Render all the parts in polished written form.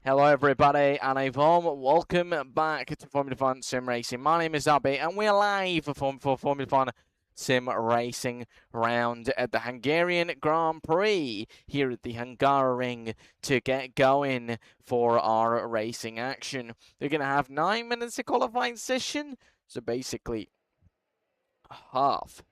Hello everybody and a warm welcome back to Formula Fun Sim Racing. My name is Abby and we're live for Formula Fun Sim Racing round at the Hungarian Grand Prix here at the Hungaroring to get going for our racing action. We're going to have 9 minutes of qualifying session, so basically half.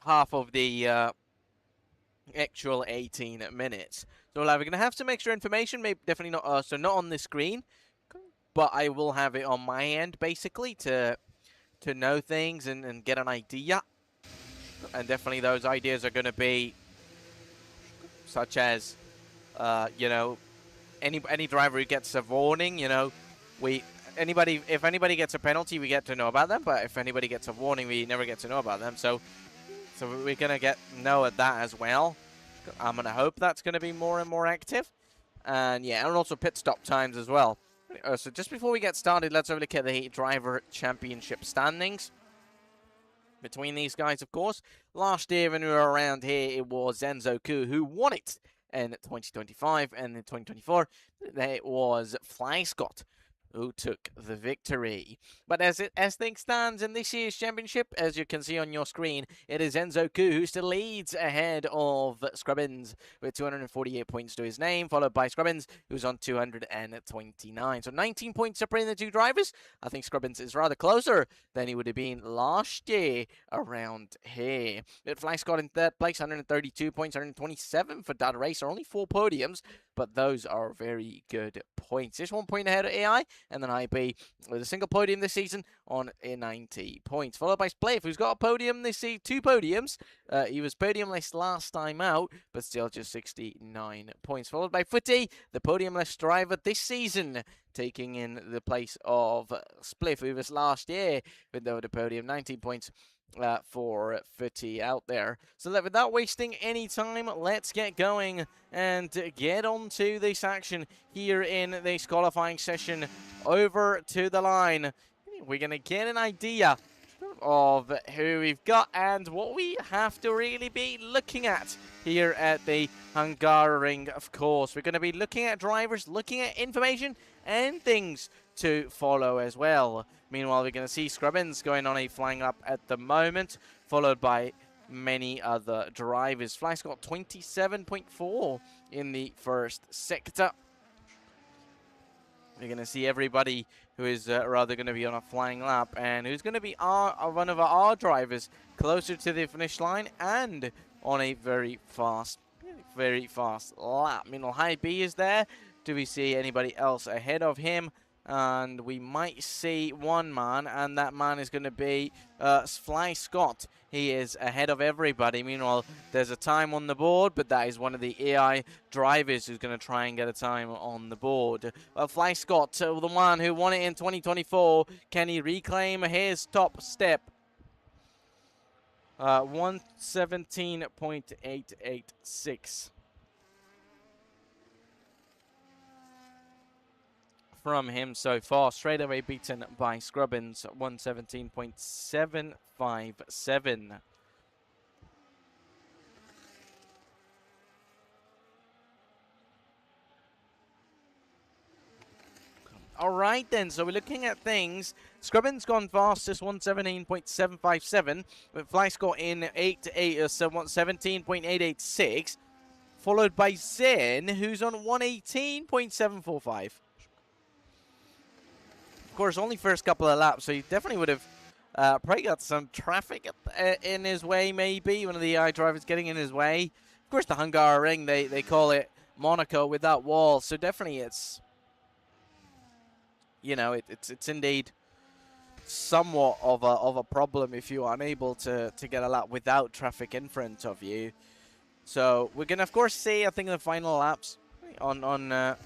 Half of the actual 18 minutes. So we're going to have some extra information, maybe definitely not, so not on the screen, but I will have it on my end basically to know things and get an idea. And definitely those ideas are going to be such as, you know, any driver who gets a warning, you know, if anybody gets a penalty, we get to know about them. But if anybody gets a warning, we never get to know about them. So we're going to know at that as well. I'm going to hope that's going to be more and more active. And yeah, and also pit stop times as well. So just before we get started, let's have a look at the Driver Championship standings. Between these guys, of course. Last year when we were around here, it was Enzo Ku who won it in 2025. And in 2024, it was Fly Scott who took the victory. But as things stands in this year's championship, as you can see on your screen, it is Enzo Ku who still leads ahead of Scrubbins with 248 points to his name, followed by Scrubbins, who's on 229. So 19 points separating the two drivers. I think Scrubbins is rather closer than he would have been last year around here. But Fly Scott in third place, 132 points, 127 for that racer. Only 4 podiums, but those are very good points. Just 1 point ahead of AI, and then IB with a single podium this season on 90 points. Followed by Spliff, who's got a podium this season, 2 podiums. He was podiumless last time out, but still just 69 points. Followed by Footy, the podiumless driver this season, taking in the place of Spliff, who was last year with the podium, 19 points. For Footy out there. So without wasting any time, let's get going and get on to this action here in this qualifying session. Over to the line. We're going to get an idea of who we've got and what we have to really be looking at here at the Hungaroring, of course. We're going to be looking at drivers, looking at information and things to follow as well. Meanwhile, we're going to see Scrubbins going on a flying lap at the moment, followed by many other drivers. Fly's got 27.4 in the first sector. We're going to see everybody who is rather going to be on a flying lap and who's going to be one of our drivers closer to the finish line and on a very fast lap. Meanwhile, High B is there. Do we see anybody else ahead of him? And we might see one man, and that man is going to be Fly Scott. He is ahead of everybody. Meanwhile, there's a time on the board, but that is one of the AI drivers who's going to try and get a time on the board. Fly Scott, the one who won it in 2024, can he reclaim his top step? 117.886. From him so far, straight away beaten by Scrubbins, 117.757. All right then, so we're looking at things. Scrubbins gone fastest, 117.757, with Fly Scott in 17.886, followed by Zen, who's on 118.745. Of course, only first couple of laps, so he definitely would have probably got some traffic in his way, maybe. One of the AI drivers getting in his way. Of course, the Hungaroring, they call it Monaco without walls, so definitely it's, you know, it's indeed somewhat of a problem if you are unable to get a lap without traffic in front of you. So we're going to, of course, see, I think, the final laps on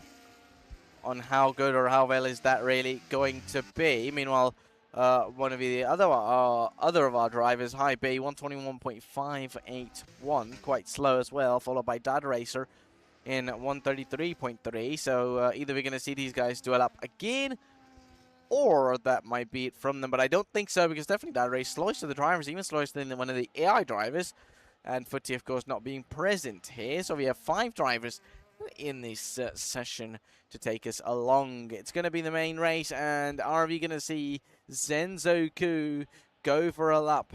how good or how well is that really going to be. Meanwhile, one of the other of our drivers, High B, 121.581, quite slow as well, followed by Dad Racer in 133.3. So either we're going to see these guys duel up again, or that might be it from them. But I don't think so, because definitely Dad Racer slowest to the drivers, even slowest than one of the AI drivers. And Footy, of course, not being present here. So we have 5 drivers in this session to take us along. It's going to be the main race, and are we going to see Zenzoku go for a lap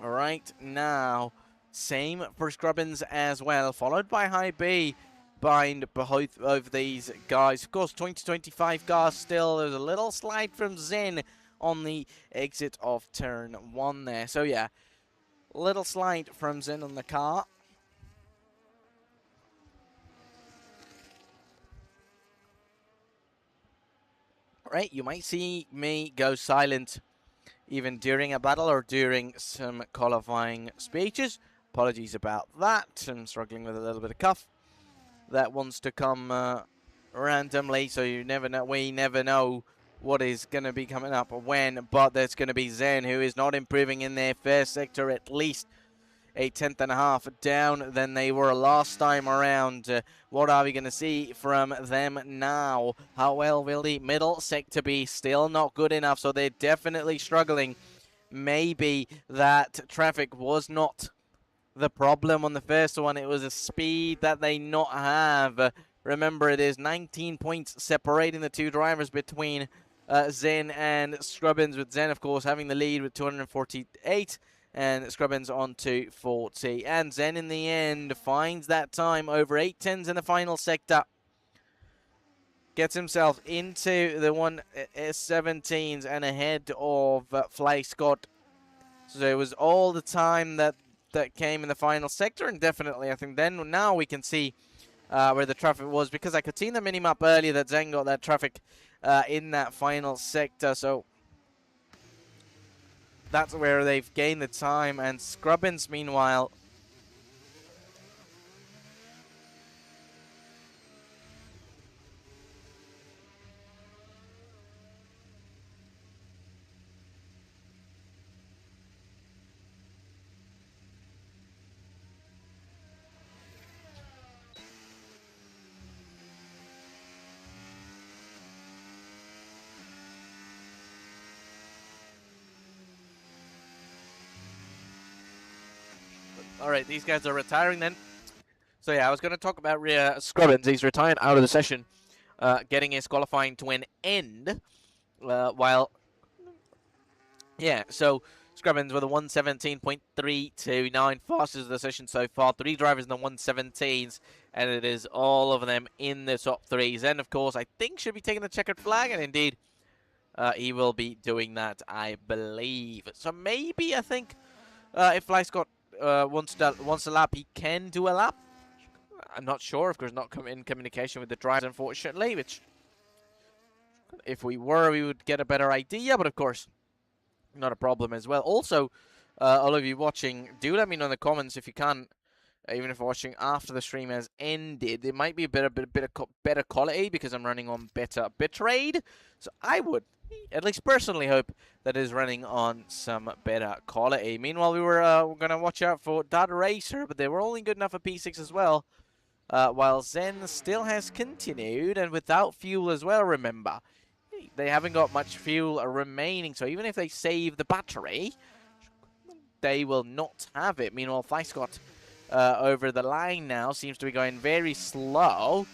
right now? Same for Scrubbins as well, followed by High B behind both of these guys. Of course, 20-25 cars still. There's a little slide from Zen on the exit of turn 1 there. So yeah, little slide from Zen on the car. Right, you might see me go silent even during a battle or during some qualifying speeches. Apologies about that. I'm struggling with a little bit of cough that wants to come randomly, so you never know. We never know what is going to be coming up when, but there's going to be Zen, who is not improving in their first sector, at least a 10th down than they were last time around. What are we going to see from them now? How well will the middle sector be? Still not good enough, so they're definitely struggling. Maybe that traffic was not the problem on the first one. It was a speed that they not have. Remember, it is 19 points separating the 2 drivers between Zen and Scrubbins, with Zen, of course, having the lead with 248. And Scrubbins on 240. And Zen, in the end, finds that time over 8/10s in the final sector. Gets himself into the 1:17s and ahead of Fly Scott. So it was all the time that came in the final sector. And definitely, I think then now we can see where the traffic was, because I could see in the minimap earlier that Zen got that traffic in that final sector. So that's where they've gained the time. And Scrubbins, meanwhile, all right, these guys are retiring then. So yeah, I was going to talk about Scrubbins. He's retired out of the session, getting his qualifying to an end. So Scrubbins with a 117.329, fastest of the session so far. 3 drivers in the 117s, and it is all of them in the top 3s. And of course, I think should be taking the checkered flag, and indeed, he will be doing that, I believe. So maybe, I think, if Fly Scott wants a lap, he can do a lap. I'm not sure, of course, not in communication with the drivers, unfortunately, which, if we were, we would get a better idea, but of course, not a problem as well. Also, all of you watching, do let me know in the comments if you can, even if you're watching after the stream has ended. It might be a bit of better quality because I'm running on better bitrate. So I would, at least personally, hope that is running on some better quality. Meanwhile, we're going to watch out for Dad Racer, but they were only good enough for P6 as well. While Zen still has continued, and without fuel as well, remember. They haven't got much fuel remaining, so even if they save the battery, they will not have it. Meanwhile, Fly Scott over the line now seems to be going very slow,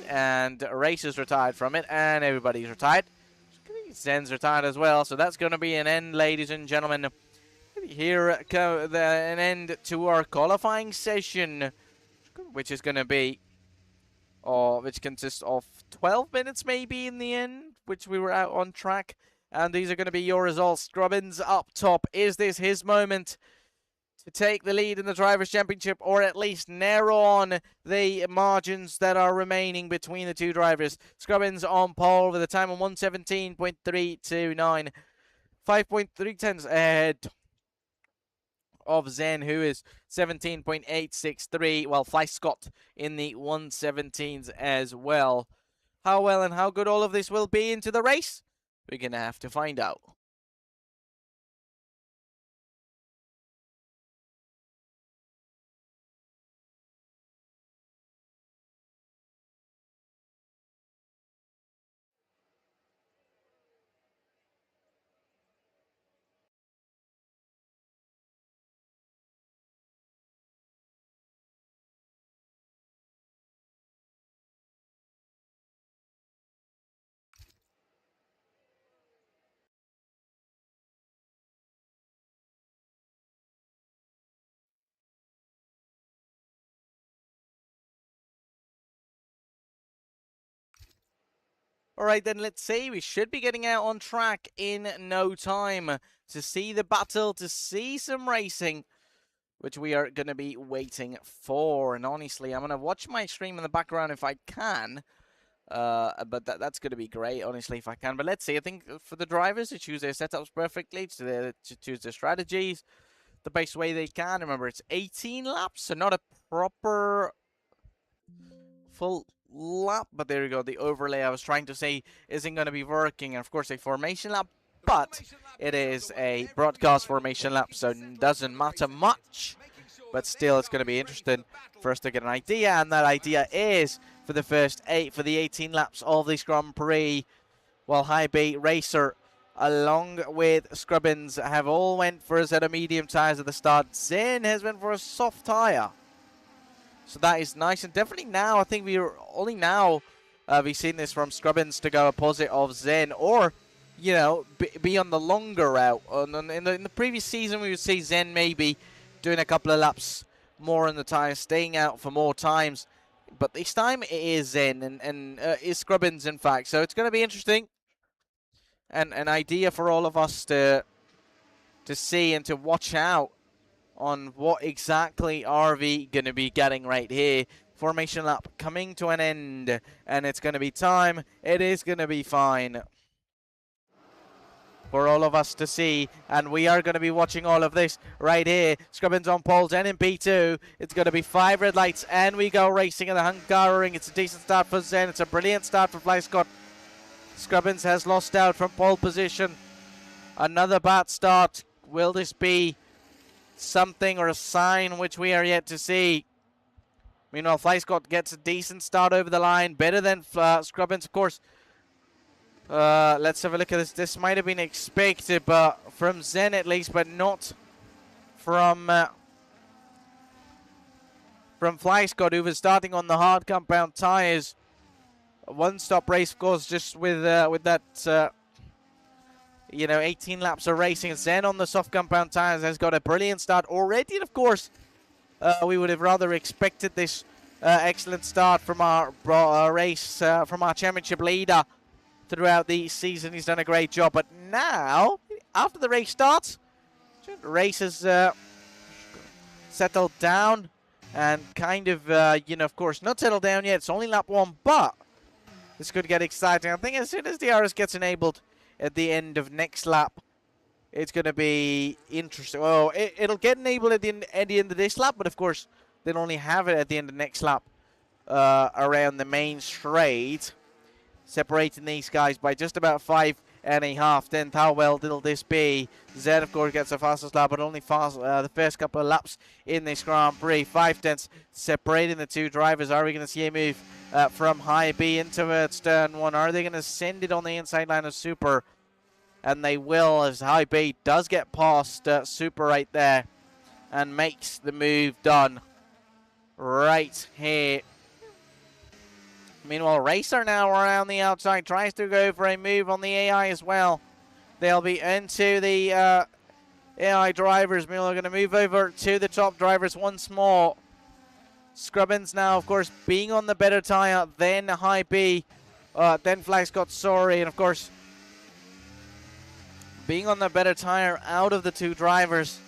and Racer's retired from it, and everybody's retired. Zen's retired as well, so that's going to be an end, ladies and gentlemen. Here an end to our qualifying session, which is going to be, which consists of 12 minutes maybe in the end, which we were out on track. And these are going to be your results. Scrubbins up top. Is this his moment to take the lead in the Drivers' Championship, or at least narrow on the margins that are remaining between the 2 drivers? Scrubbins on pole with a time of 117.329. 5.3 ahead of Zen, who is 17.863, while Fly Scott in the 117s as well. How well and how good all of this will be into the race? We're going to have to find out. All right, then let's see. We should be getting out on track in no time to see the battle, to see some racing, which we are going to be waiting for. And honestly, I'm going to watch my stream in the background if I can. But that's going to be great, honestly, if I can. But let's see. I think for the drivers to choose their setups perfectly, to choose their strategies the best way they can. Remember, it's 18 laps, so not a proper full lap, but there you go. The overlay I was trying to say isn't going to be working, and of course a formation lap, but it is a broadcast formation lap, so it doesn't matter much, but still it's going to be interesting for us to get an idea, and that idea is for the first 18 laps of this Grand Prix, while High B Racer along with Scrubbins have all went for a set of medium tyres at the start. Zen has went for a soft tyre. So that is nice, and definitely now, I think we're only now we've seen this from Scrubbins to go opposite of Zen, or, you know, be on the longer route. In the previous season, we would see Zen maybe doing a couple of laps more on the tyres, staying out for more times. But this time it is Zen and is Scrubbins, in fact. So it's going to be interesting, and an idea for all of us to see and to watch out on what exactly are we going to be getting right here. Formation lap coming to an end, and it's going to be time. It is going to be fine for all of us to see, and we are going to be watching all of this right here. Scrubbins on pole, Zen in P2. It's going to be 5 red lights, and we go racing in the Hungary. It's a decent start for Zen. It's a brilliant start for Flyscott. Scrubbins has lost out from pole position. Another bad start. Will this be something or a sign which we are yet to see? Meanwhile, Flyscott gets a decent start over the line, better than Scrubbins, of course. Let's have a look at this. This might have been expected, but from Zen at least, but not from Flyscott, who was starting on the hard compound tires. A one-stop race, of course, just with that. 18 laps of racing. Zen on the soft compound tires has got a brilliant start already. And of course, we would have rather expected this excellent start from our race, from our championship leader throughout the season. He's done a great job. But now, after the race starts, the race has settled down and kind of, of course, not settled down yet. It's only lap 1, but this could get exciting. I think as soon as the RS gets enabled at the end of next lap, it's going to be interesting. Oh, it'll get enabled at the end of this lap, but of course, they'll only have it at the end of next lap around the main straight, separating these guys by just about 5.5 tenths. How well will this be? Zed, of course, gets the fastest lap, but only the first couple of laps in this Grand Prix. 5 tenths separating the two drivers. Are we going to see a move from High B into turn 1? Are they going to send it on the inside line of Super? And they will, as High B does get past Super right there and makes the move done right here. Meanwhile, Racer now around the outside, tries to go for a move on the AI as well. They'll be into the AI drivers. Meanwhile, they're going to move over to the top drivers once more. Scrubbins now, of course, being on the better tyre than High B, then Flyscott, sorry, and of course, being on the better tyre out of the two drivers.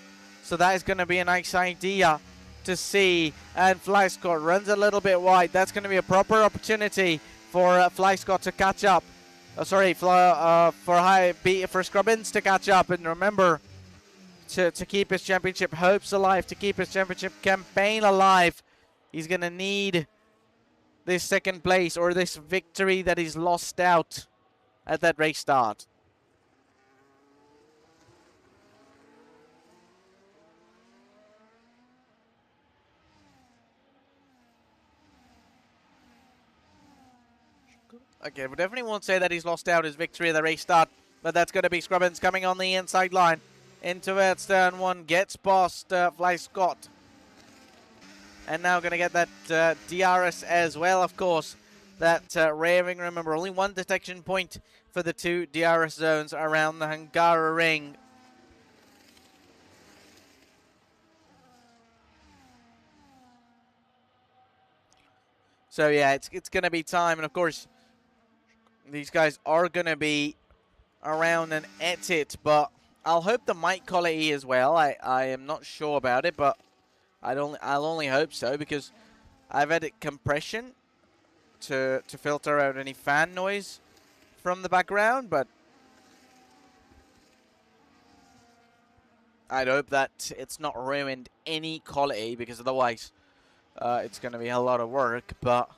So that is going to be a nice idea to see. And Flyscott runs a little bit wide. That's going to be a proper opportunity for Flyscott to catch up. For High B, for Scrubbins to catch up. And remember, to keep his championship hopes alive, to keep his championship campaign alive, he's going to need this second place or this victory that he's lost out at that race start. Okay, we definitely won't say that he's lost out his victory at the race start, but that's going to be Scrubbins coming on the inside line. Into it, turn one, gets past Fly Scott. And now going to get that DRS as well, of course. That rearing, remember, only one detection point for the 2 DRS zones around the Hungary ring. So yeah, it's going to be time, and of course, these guys are going to be around and at it, but I'll hope the mic quality as well. I am not sure about it, but I'll only hope so, because I've added compression to filter out any fan noise from the background, but I'd hope that it's not ruined any quality, because otherwise it's going to be a lot of work. But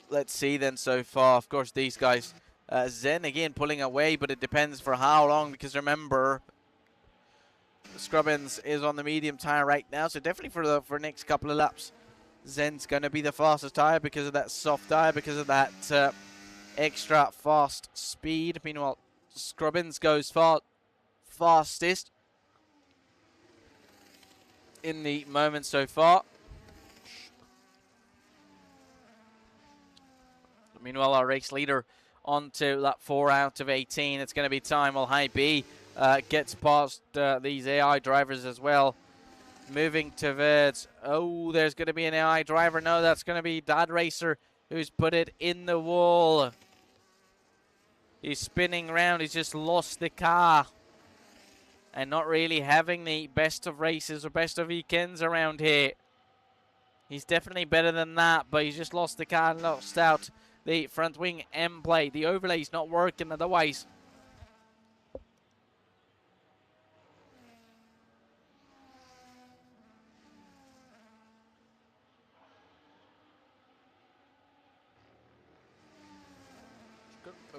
let's see then so far. Of course, these guys, Zen again pulling away, but it depends for how long, because remember, Scrubbins is on the medium tire right now, so definitely for next couple of laps, Zen's going to be the fastest tire because of that soft tire, because of that extra fast speed. Meanwhile, Scrubbins goes fastest in the moment so far. Meanwhile, our race leader on to lap 4 out of 18. It's going to be time while High B gets past these AI drivers as well. Moving towards, oh, there's going to be an AI driver. No, that's going to be Dad Racer, who's put it in the wall. He's spinning around. He's just lost the car. And not really having the best of races or best of weekends around here. He's definitely better than that, but he's just lost the car and lost out the front wing M plate. The overlay's not working otherwise.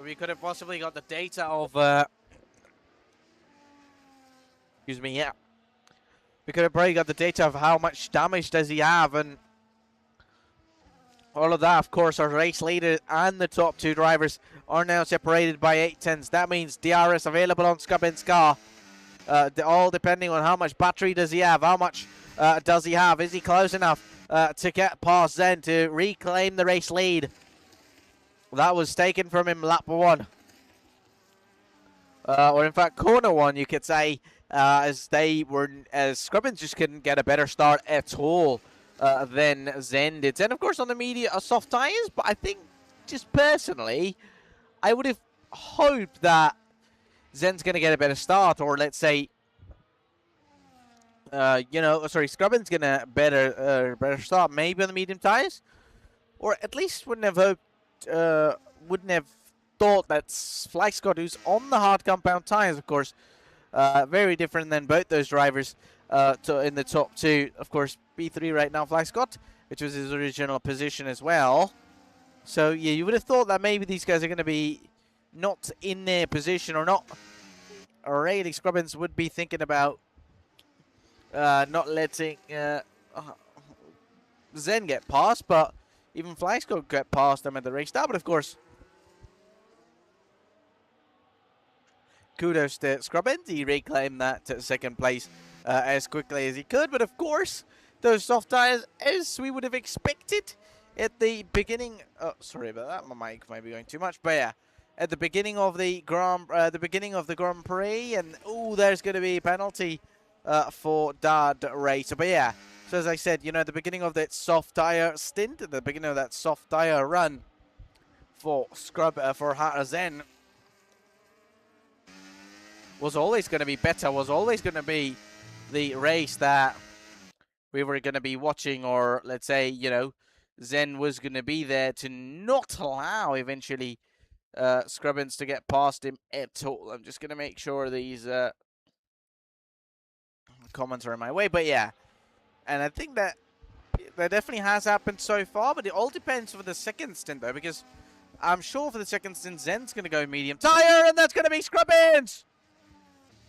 We could have possibly got the data of excuse me, yeah. We could have probably got the data of how much damage does he have, and all of that. Of course, our race leader and the top 2 drivers are now separated by 8/10. That means DRS available on Scrubbins' car. All depending on how much battery does he have, how much does he have. Is he close enough to get past Zen to reclaim the race lead? That was taken from him lap 1. Or in fact, corner 1, you could say, as Scrubbins just couldn't get a better start at all than Zen did. Zen, of course, on the media are soft tires, but I think, just personally, I would have hoped that Zen's going to get a better start, or let's say, Scrubbins going to better start, maybe on the medium tires, or at least wouldn't have thought that Fly Scott, who's on the hard compound tires, of course, very different than both those drivers in the top 2. Of course, P3 right now, Fly Scott, which was his original position as well. So, yeah, you would have thought that maybe these guys are going to be not in their position, or not. Or really, Scrubbins would be thinking about not letting Zen get past, but even Fly Scott get past them at the race start. But, of course, kudos to Scrubbins. He reclaimed that second place as quickly as he could. But, of course, those soft tires, as we would have expected at the beginning. Oh, sorry about that. My mic might be going too much. But, yeah, at the beginning of the Grand Prix. And, oh, there's going to be a penalty for Dad Racer. But, yeah, so as I said, you know, at the beginning of that soft tire stint, at the beginning of that soft tire run for Zen, was always going to be better, was always going to be the race that we were going to be watching, or let's say, you know, Zen was going to be there to not allow eventually Scrubbins to get past him at all. I'm just going to make sure these comments are in my way, but yeah. And I think that definitely has happened so far, but it all depends for the second stint, though, because I'm sure for the second stint, Zen's going to go medium tire, and that's going to be Scrubbins!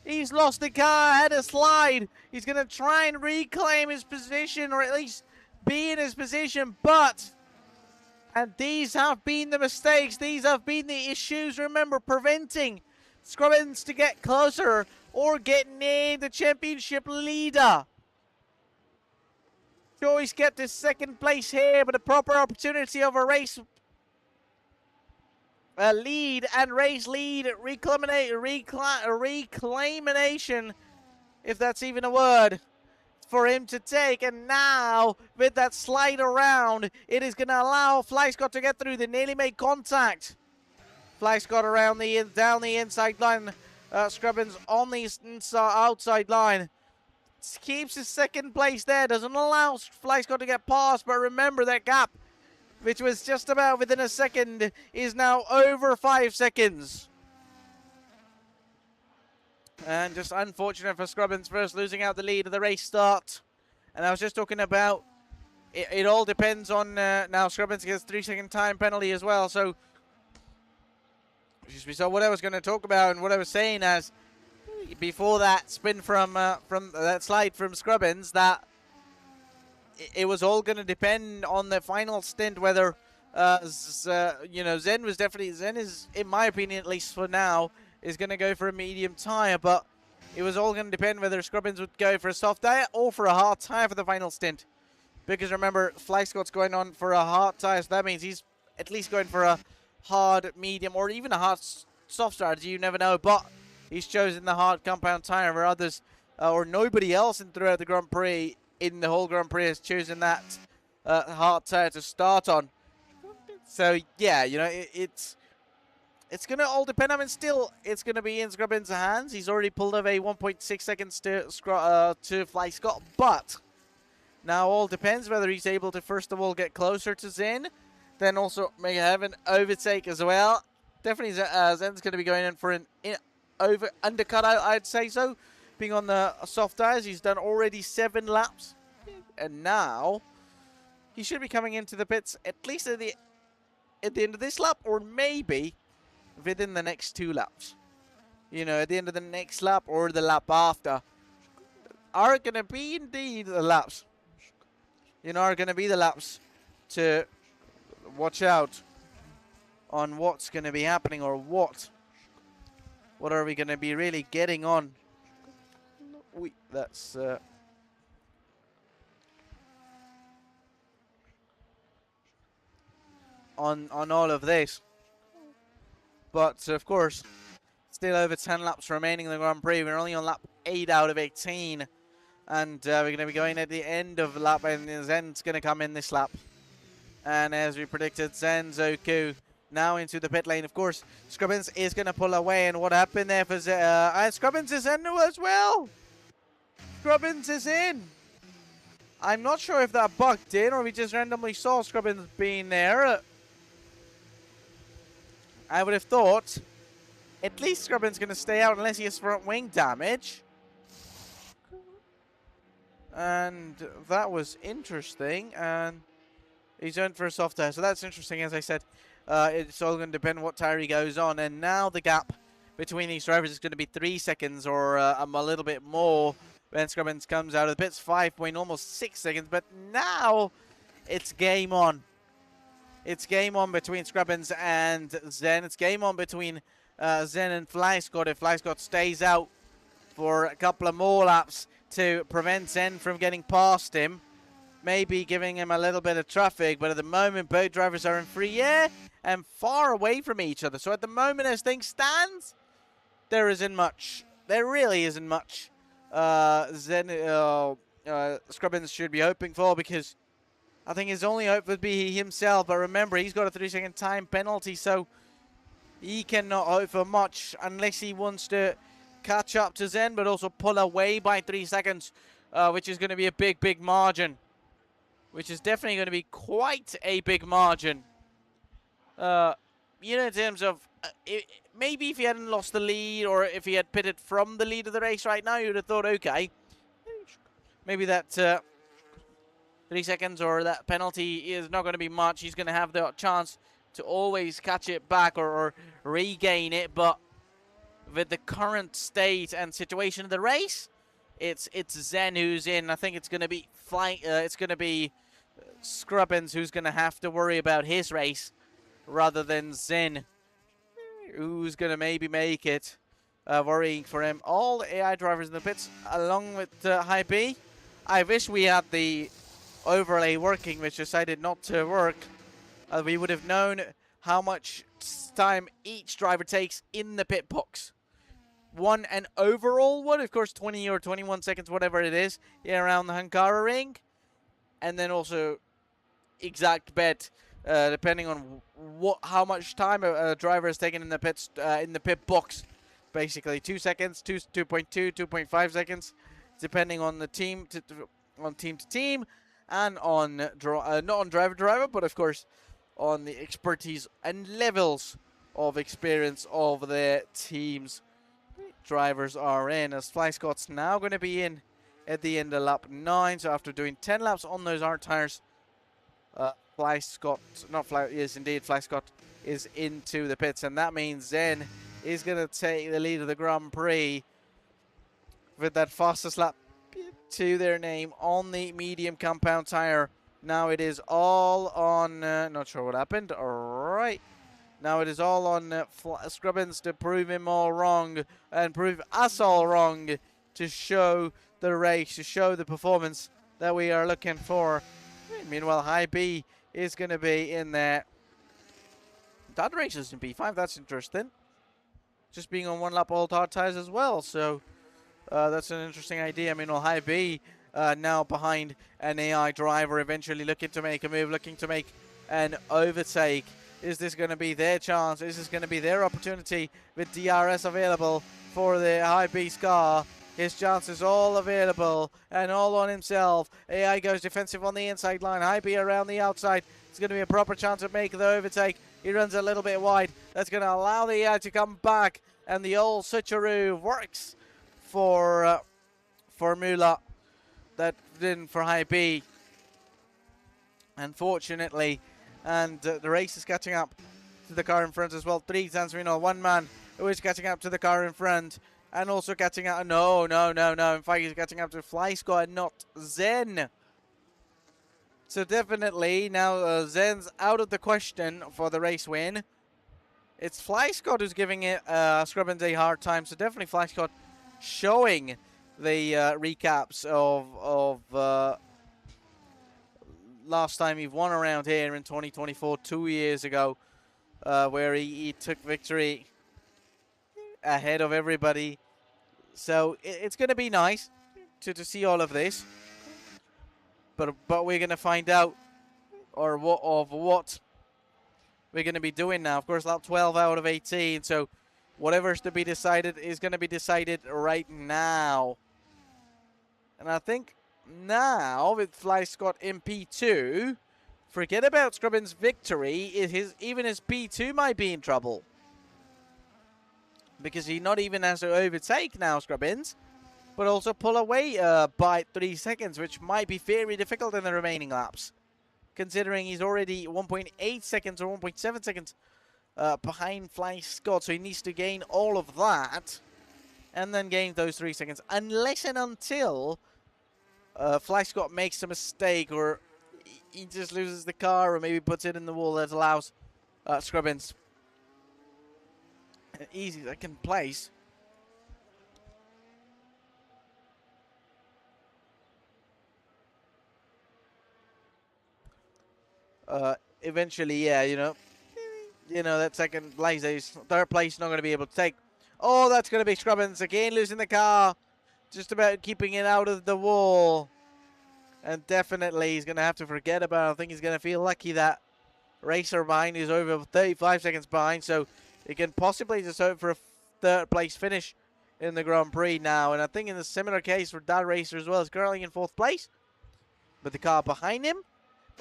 He's lost the car, had a slide. He's going to try and reclaim his position, or at least be in his position, but And these have been the mistakes. These have been the issues. Remember, preventing Scrubbins to get closer or get near the championship leader. Choice kept his second place here, but a proper opportunity of a race lead and race lead reclamation, if that's even a word, for him to take. And now with that slide around, it is going to allow Flyscott to get through. They nearly made contact. Flyscott around down the inside line. Scrubbins on the outside line. Keeps his second place there. Doesn't allow Flyscott to get past. But remember, that gap, which was just about within a second, is now over 5 seconds. And just unfortunate for Scrubbins first losing out the lead of the race start. And I was just talking about, it all depends on, now Scrubbins gets 3-second time penalty as well. So what I was going to talk about and what I was saying as, before that spin from that slide from Scrubbins, that it was all going to depend on the final stint, whether Zen is, in my opinion at least for now, is going to go for a medium tire, but it was all going to depend whether Scrubbins would go for a soft tire or for a hard tire for the final stint, because remember, Flyscott's going on for a hard tire, so that means he's at least going for a hard, medium, or even a hard soft strategy. You never know, but he's chosen the hard compound tire, where others or nobody else throughout the Grand Prix, in the whole Grand Prix, has chosen that hard tire to start on. So yeah, you know, it's going to all depend. I mean, still, it's going to be in Scrubbins' hands. He's already pulled over a 1.6 seconds to Flyscott, but now all depends whether he's able to first of all get closer to Zen, then also may have an overtake as well. Definitely Zen's going to be going in for an undercut, I'd say so. Being on the soft tires, he's done already 7 laps, and now he should be coming into the pits at least at the end of this lap, or maybe within the next 2 laps. You know, at the end of the next lap or the lap after are going to be indeed the laps. You know, are going to be the laps to watch out on what's going to be happening, or what are we going to be really getting on. That's on all of this. But of course, still over 10 laps remaining in the Grand Prix. We're only on lap 8 out of 18, and we're going to be going at the end of the lap, and Zen's going to come in this lap. And as we predicted, Zenzoku now into the pit lane. Of course, Scrubbins is going to pull away, and what happened there for and Scrubbins is in as well. Scrubbins is in. I'm not sure if that bugged in or we just randomly saw Scrubbins being there. I would have thought at least Scrubbins going to stay out unless he has front wing damage. And that was interesting. And he's going for a soft tire. So that's interesting, as I said. It's all going to depend on what tire he goes on. And now the gap between these drivers is going to be 3 seconds or a little bit more when Scrubbins comes out of the pits. 5.6 seconds. But now it's game on. It's game on between Scrubbins and Zen. It's game on between Zen and Flyscott. If Flyscott stays out for a couple of more laps to prevent Zen from getting past him, maybe giving him a little bit of traffic. But at the moment, both drivers are in free air and far away from each other. So at the moment, as things stand, there isn't much. There really isn't much Scrubbins should be hoping for, because I think his only hope would be himself. But remember, he's got a 3-second time penalty, so he cannot hope for much unless he wants to catch up to Zen, but also pull away by 3 seconds, which is going to be a big, big margin. Which is definitely going to be quite a big margin. You know, in terms of maybe if he hadn't lost the lead, or if he had pitted from the lead of the race right now, you would have thought, okay, maybe that 3 seconds or that penalty is not going to be much. He's going to have the chance to always catch it back or regain it. But with the current state and situation of the race, it's Zen who's in. I think it's going to be Scrubbins, who's going to have to worry about his race rather than Zen, who's going to maybe make it. Worrying for him. All the AI drivers in the pits, along with High B. I wish we had the overlay working, which decided not to work. We would have known how much time each driver takes in the pit box. An overall one, of course, 20 or 21 seconds, whatever it is, around the Hungary ring. And then also exact bet, depending on how much time a driver has taken in the pits, in the pit box. Basically, 2 seconds, 2.2, 2.5 seconds, depending on the team to team, and on not on driver to driver, but of course on the expertise and levels of experience of their teams. Drivers are in, as Fly Scott's now going to be in at the end of lap 9. So after doing 10 laps on those hard tires, Fly Scott is into the pits, and that means Zen is going to take the lead of the Grand Prix with that fastest lap to their name on the medium compound tire. Now it is all on, not sure what happened. All right. Now it is all on Scrubbins to prove him all wrong and prove us all wrong, to show the race, to show the performance that we are looking for. Meanwhile, High B is going to be in there. That race is in P5. That's interesting. Just being on one lap all hard tires as well. So that's an interesting idea. I mean, High B now behind an AI driver, eventually looking to make a move, looking to make an overtake. Is this going to be their chance? Is this going to be their opportunity with DRS available for the High B car? His chance is all available and all on himself. AI goes defensive on the inside line. High B around the outside. It's going to be a proper chance of making the overtake. He runs a little bit wide. That's going to allow the AI to come back. And the old switcheroo works for Mula. That didn't for High B, unfortunately. And the race is catching up to the car in front as well. 3 San Marino, 1 man who is catching up to the car in front. And also catching up. No. In fact, he's catching up to Fly Squad, not Zen. So definitely now Zen's out of the question for the race win. It's Fly Squad who's giving it Scrubbins a hard time. So definitely Fly Squad showing the recaps of last time he won around here in 2024, 2 years ago, where he took victory ahead of everybody. So it's going to be nice to see all of this, but we're going to find out what we're going to be doing now. Of course, lap 12 out of 18, so whatever's to be decided is going to be decided right now. And I think now with Fly Scott in P2, forget about Scrubbins' victory. Even his P2 might be in trouble, because he not even has to overtake now, Scrubbins, but also pull away by 3 seconds, which might be very difficult in the remaining laps, considering he's already 1.8 seconds or 1.7 seconds behind Fly Scott. So he needs to gain all of that and then gain those 3 seconds, unless and until Fly Scott makes a mistake, or he just loses the car, or maybe puts it in the wall that allows Scrubbins an easy second place. Eventually, yeah, you know that second place, third place, not going to be able to take. Oh, that's going to be Scrubbins again, losing the car, just about keeping it out of the wall. And definitely he's going to have to forget about it. I think he's going to feel lucky that racer behind is over 35 seconds behind, so he can possibly just hope for a third place finish in the Grand Prix now. And I think in a similar case for that racer as well, is currently in 4th place, but the car behind him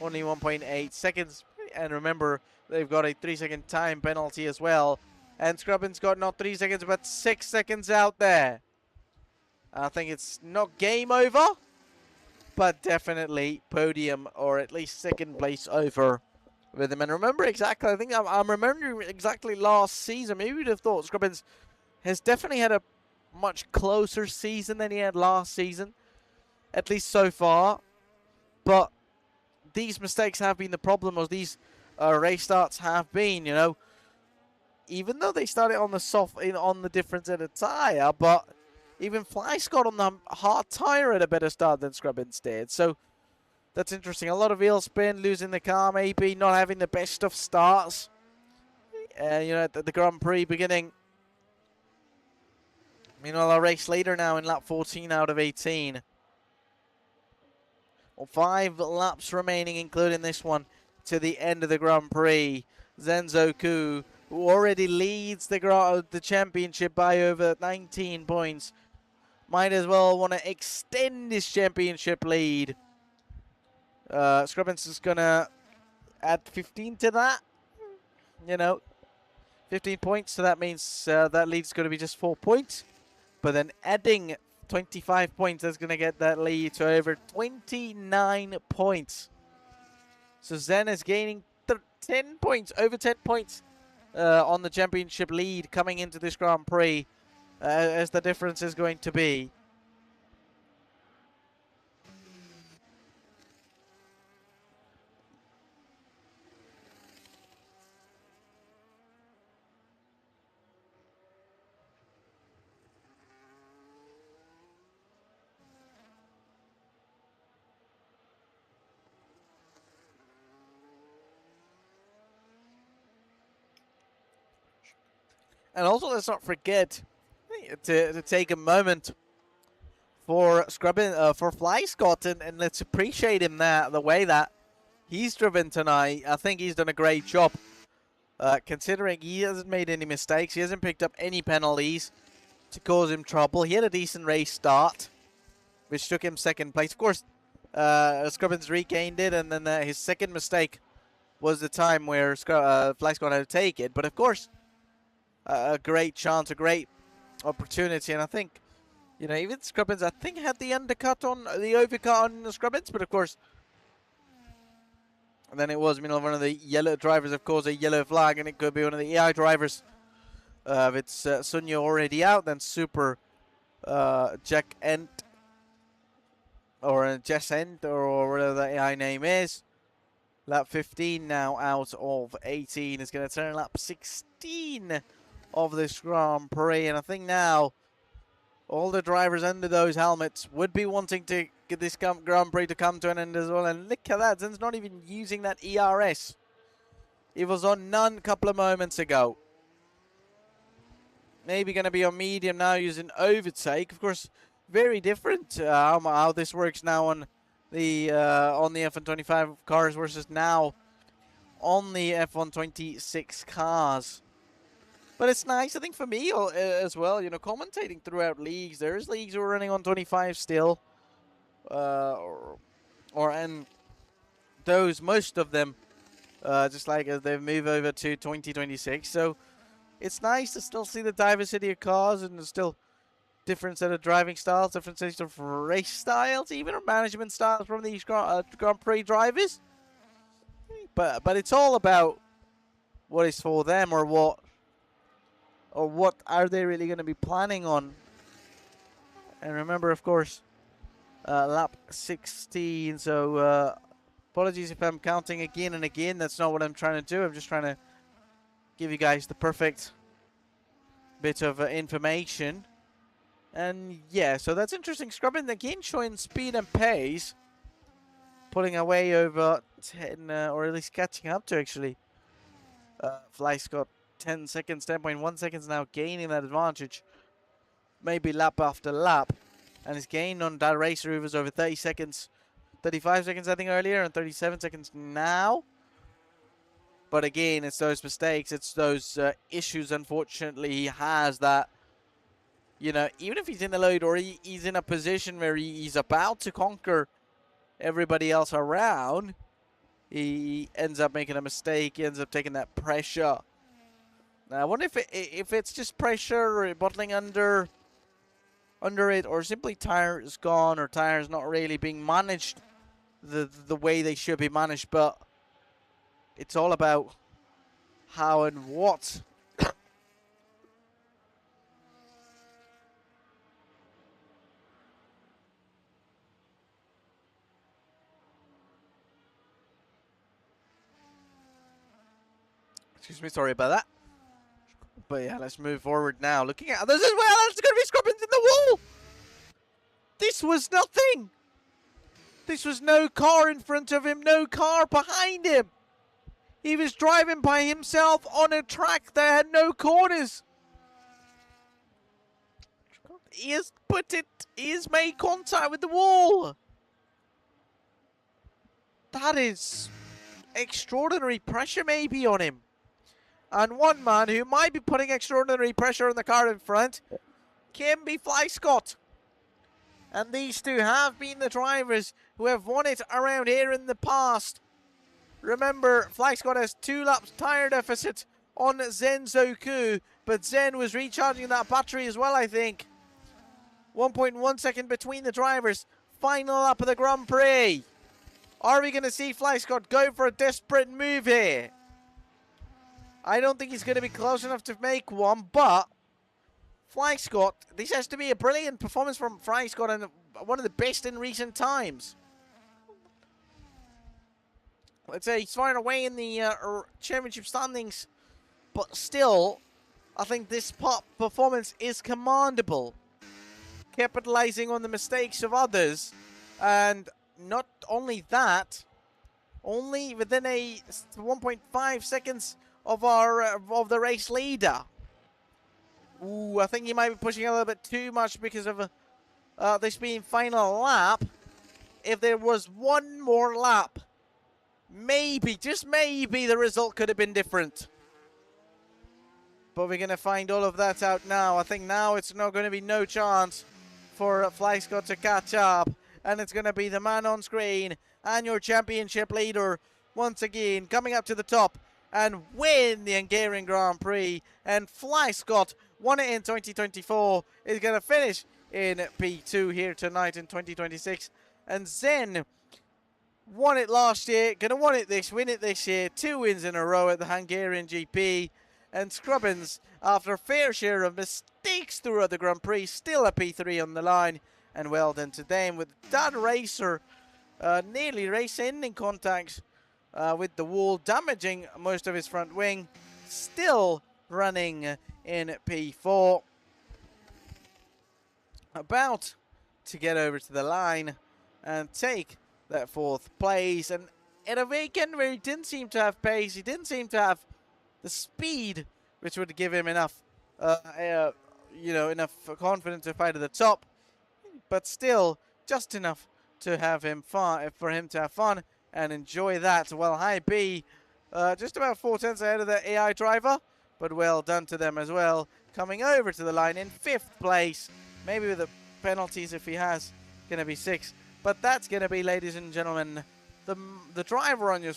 only 1.8 seconds. And remember, they've got a 3-second time penalty as well. And Scrubbins got not 3 seconds, but 6 seconds out there. I think it's not game over, but definitely podium, or at least 2nd place over with him. And remember exactly, I think I'm remembering exactly last season. Maybe we'd have thought Scrubbins has definitely had a much closer season than he had last season, at least so far. But these mistakes have been the problem, or these race starts have been, you know, even though they started on the on the difference in the tyre, but even Fleiss got on the hard tyre at a better start than Scrubbins did. So that's interesting. A lot of wheel spin, losing the car, maybe not having the best of starts. You know, at the Grand Prix beginning. Meanwhile, a race later now in lap 14 out of 18. Well, 5 laps remaining, including this one, to the end of the Grand Prix. Zenzo Ku, who already leads the championship by over 19 points, might as well want to extend his championship lead. Scrubbins is going to add 15 to that. You know, 15 points, so that means that lead's going to be just 4 points. But then adding 25 points, that's going to get that lead to over 29 points. So Zen is gaining 10 points, over 10 points on the championship lead coming into this Grand Prix, as the difference is going to be. And also, let's not forget to take a moment for for Fly Scott, and let's appreciate him the way that he's driven tonight. I think he's done a great job, considering he hasn't made any mistakes. He hasn't picked up any penalties to cause him trouble. He had a decent race start, which took him second place. Of course, Scrubbins regained it, and then his second mistake was the time where Fly Scott had to take it. But of course, a great chance, a great opportunity, and I think, you know, even Scrubbins, I think, had the overcut on the Scrubbins, but of course, and then it was, you know, one of the yellow drivers, of course, a yellow flag, and it could be one of the AI drivers. If it's Sunya already out, then Super Jack Ent, or Jess Ent, or whatever the AI name is. Lap 15 now out of 18 is going to turn lap 16 of this Grand Prix, and I think now all the drivers under those helmets would be wanting to get this Grand Prix to come to an end as well. And look at that, Zen's not even using that ERS. It was on none a couple of moments ago. Maybe going to be on medium now using overtake. Of course, very different how this works now on the F125 cars versus now on the F126 cars. But it's nice, I think, for me as well, you know, commentating throughout leagues. There's leagues who are running on 25 still. And those, most of them, just like as they move over to 2026. So it's nice to still see the diversity of cars, and there's still different set of driving styles, different sets of race styles, even management styles from these Grand Prix drivers. But it's all about what is for them, or what are they really going to be planning on. And remember, of course, lap 16. So apologies if I'm counting again and again. That's not what I'm trying to do. I'm just trying to give you guys the perfect bit of information. And yeah, so that's interesting. Scrubbing again, showing speed and pace, pulling away over 10, or at least catching up to, actually. Fleiss got 10 seconds, 10.1 seconds now, gaining that advantage. Maybe lap after lap. And his gain on that racer was over 30 seconds. 35 seconds, I think, earlier, and 37 seconds now. But again, it's those mistakes, it's those issues, unfortunately, he has that, you know, even if he's in the lead or he's in a position where he's about to conquer everybody else around, he ends up making a mistake. He ends up taking that pressure. Now, I wonder if it's just pressure or bottling under it, or simply tires gone, or tires not really being managed the way they should be managed. But it's all about how and what. Excuse me, sorry about that. But yeah, let's move forward now. Looking at others as well. There's going to be Scrubbins in the wall. This was nothing. This was no car in front of him, no car behind him. He was driving by himself on a track that had no corners. He has made contact with the wall. That is extraordinary pressure maybe on him. And one man who might be putting extraordinary pressure on the car in front can be Fly Scott. And these two have been the drivers who have won it around here in the past. Remember, Fly Scott has 2 laps tyre deficit on Zen Zoku, but Zen was recharging that battery as well, I think. 1.1 second between the drivers. Final lap of the Grand Prix. Are we going to see Fly Scott go for a desperate move here? I don't think he's going to be close enough to make one, but Fly Scott, this has to be a brilliant performance from Fly Scott and one of the best in recent times. Let's say he's far away in the championship standings, but still, I think this performance is commendable. Capitalizing on the mistakes of others, and not only that, only within a 1.5 seconds of the race leader. Ooh, I think he might be pushing a little bit too much because of this being final lap. If there was one more lap, maybe, just maybe, the result could have been different. But we're going to find all of that out now. I think now it's not going to be no chance for Fly Scott to catch up. And it's going to be the man on screen and your championship leader once again coming up to the top and win the Hungarian Grand Prix. And Fly Scott won it in 2024. Is going to finish in P2 here tonight in 2026. And Zen won it last year, going to win it this year. 2 wins in a row at the Hungarian GP. And Scrubbins, after a fair share of mistakes throughout the Grand Prix, still a P3 on the line. And well done to them, with that racer nearly race-ending contacts with the wall, damaging most of his front wing. Still running in P4. About to get over to the line and take that 4th place. And in a weekend where he didn't seem to have pace, he didn't seem to have the speed which would give him enough, enough confidence to fight at the top. But still, just enough to have him for him to have fun and enjoy that. Well, High B, just about 4 tenths ahead of the AI driver, but well done to them as well. Coming over to the line in 5th place, maybe with the penalties if he has, going to be 6th. But that's going to be, ladies and gentlemen, the driver on your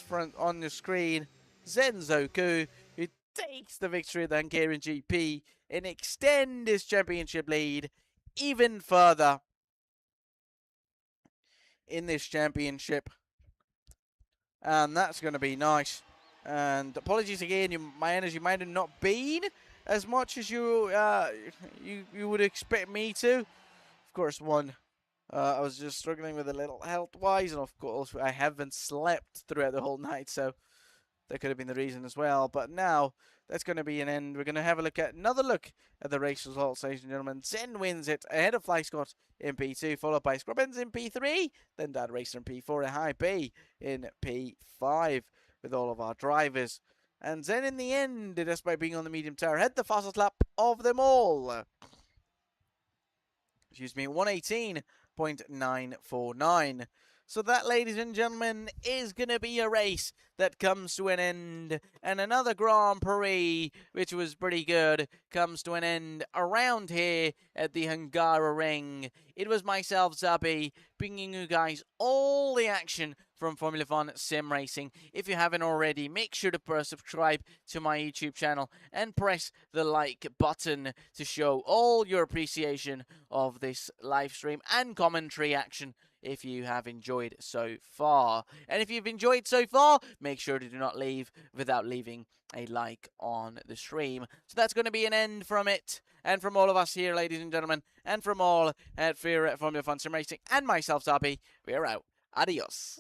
screen, Zen Zoku, who takes the victory at the Hungarian GP and extend his championship lead even further in this championship. And that's going to be nice. And apologies again, my energy might have not been as much as you would expect me to. Of course, I was just struggling with a little health-wise, and of course I haven't slept throughout the whole night, so that could have been the reason as well. But now that's going to be an end. We're going to have another look at the race results, ladies and gentlemen. Zen wins it ahead of Fly Scott in P2, followed by Scrubbins in P3, then Dad Racer in P4, and High B in P5 with all of our drivers. And Zen in the end, despite being on the medium tower, had the fastest lap of them all. Excuse me, 118.949. So that, ladies and gentlemen, is going to be a race that comes to an end. And another Grand Prix, which was pretty good, comes to an end around here at the Hungaroring. It was myself, Zabi, bringing you guys all the action from Formula 1 Sim Racing. If you haven't already, make sure to subscribe to my YouTube channel and press the like button to show all your appreciation of this live stream and commentary action if you have enjoyed so far. And if you've enjoyed so far, make sure to do not leave without leaving a like on the stream. So that's going to be an end from it, and from all of us here, ladies and gentlemen, and from all at Formula 1 Sim Racing and myself, Zabi, we are out. Adios.